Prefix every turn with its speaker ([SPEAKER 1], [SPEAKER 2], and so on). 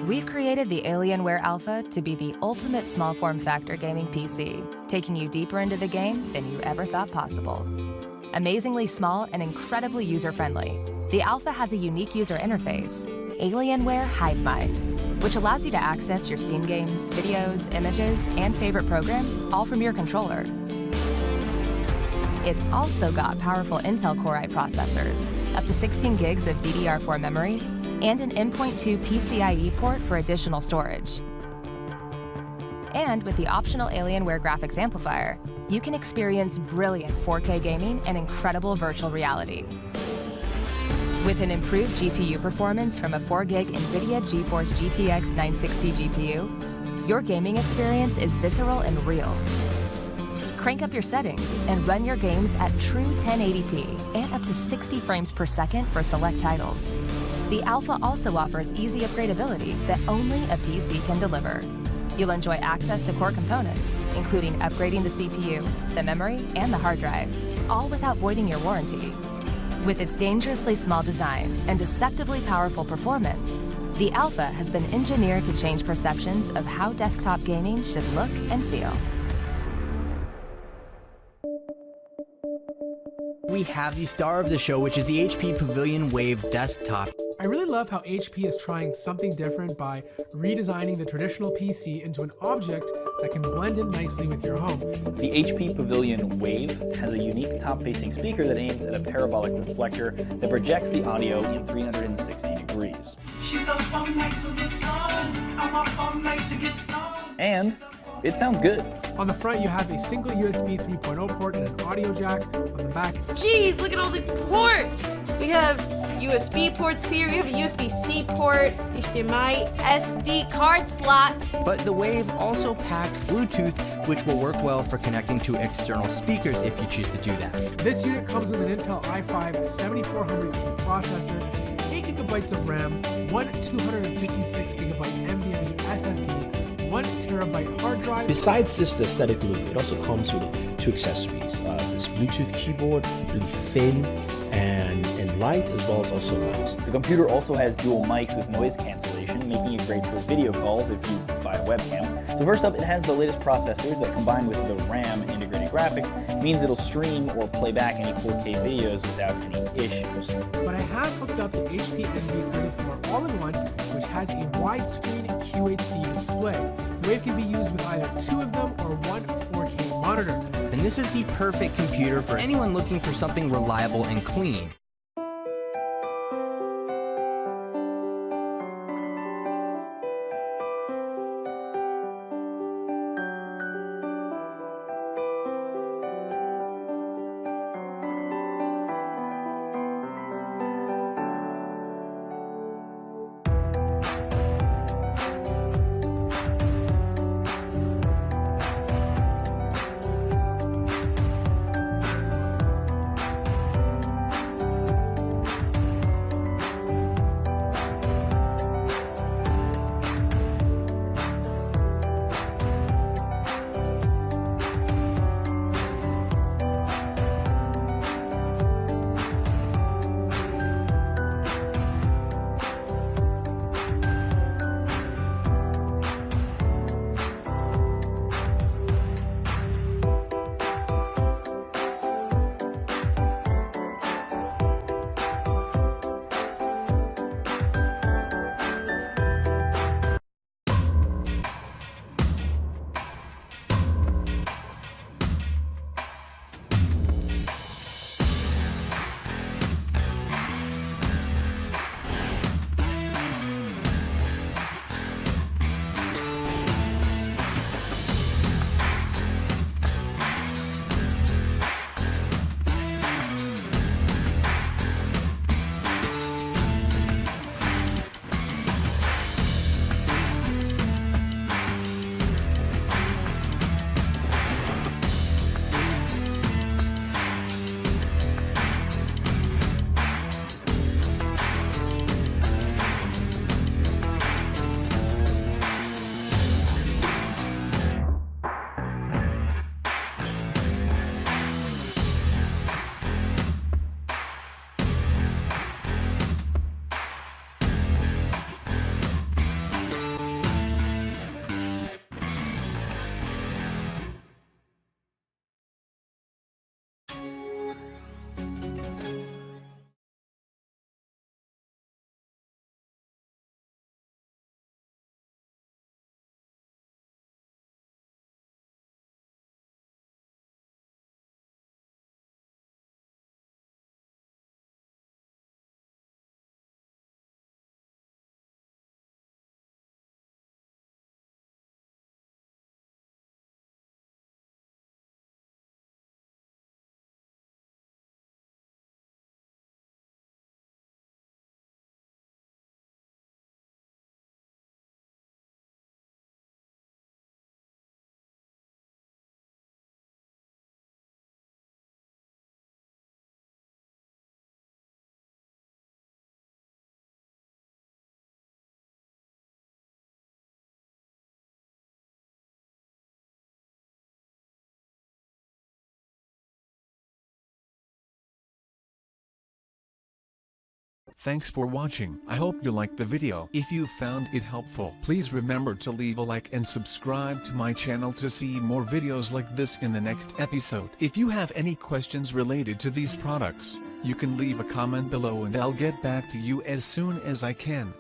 [SPEAKER 1] We've created the Alienware Alpha to be the ultimate small form factor gaming PC, taking you deeper into the game than you ever thought possible. Amazingly small and incredibly user-friendly, the Alpha has a unique user interface, Alienware Hive Mind, which allows you to access your Steam games, videos, images, and favorite programs all from your controller. It's also got powerful Intel Core i processors, up to 16 gigs of DDR4 memory, and an M.2 PCIe port for additional storage. And with the optional Alienware graphics amplifier, you can experience brilliant 4K gaming and incredible virtual reality. With an improved GPU performance from a 4GB NVIDIA GeForce GTX 960 GPU, your gaming experience is visceral and real. Crank up your settings and run your games at true 1080p and up to 60 frames per second for select titles. The Alpha also offers easy upgradability that only a PC can deliver. You'll enjoy access to core components, including upgrading the CPU, the memory, and the hard drive, all without voiding your warranty. With its dangerously small design and deceptively powerful performance, the Alpha has been engineered to change perceptions of how desktop gaming should look and feel.
[SPEAKER 2] We have the star of the show, which is the HP Pavilion Wave desktop.
[SPEAKER 3] I really love how HP is trying something different by redesigning the traditional PC into an object that can blend in nicely with your home.
[SPEAKER 4] The HP Pavilion Wave has a unique top-facing speaker that aims at a parabolic reflector that projects the audio in 360 degrees.
[SPEAKER 5] She's up all night to the sun. I'm up all night to get some.
[SPEAKER 4] And it sounds good.
[SPEAKER 3] On the front, you have a single USB 3.0 port and an audio jack. On the back,
[SPEAKER 6] geez, look at all the ports. We have USB ports here. We have a USB-C port, HDMI, SD card slot.
[SPEAKER 2] But the Wave also packs Bluetooth, which will work well for connecting to external speakers if you choose to do that.
[SPEAKER 3] This unit comes with an Intel i5 7400T processor, 8 GB of RAM, one 256GB NVMe SSD, 1 TB hard drive.
[SPEAKER 7] Besides this aesthetic look, it also comes with two accessories. This Bluetooth keyboard, really thin and light, as well as also nice.
[SPEAKER 4] The computer also has dual mics with noise cancellation, making it great for video calls if you buy a webcam. So first up, it has the latest processors that, combined with the RAM and integrated graphics, means it'll stream or play back any 4K videos without any issues.
[SPEAKER 3] But I have hooked up the HP NV34 All-in-One, which has a widescreen QHD display. The Wave can be used with either 2 of them or one 4K monitor.
[SPEAKER 2] And this is the perfect computer for anyone looking for something reliable and clean.
[SPEAKER 8] Thanks for watching. I hope you liked the video. If you found it helpful, please remember to leave a like and subscribe to my channel to see more videos like this in the next episode. If you have any questions related to these products, you can leave a comment below and I'll get back to you as soon as I can.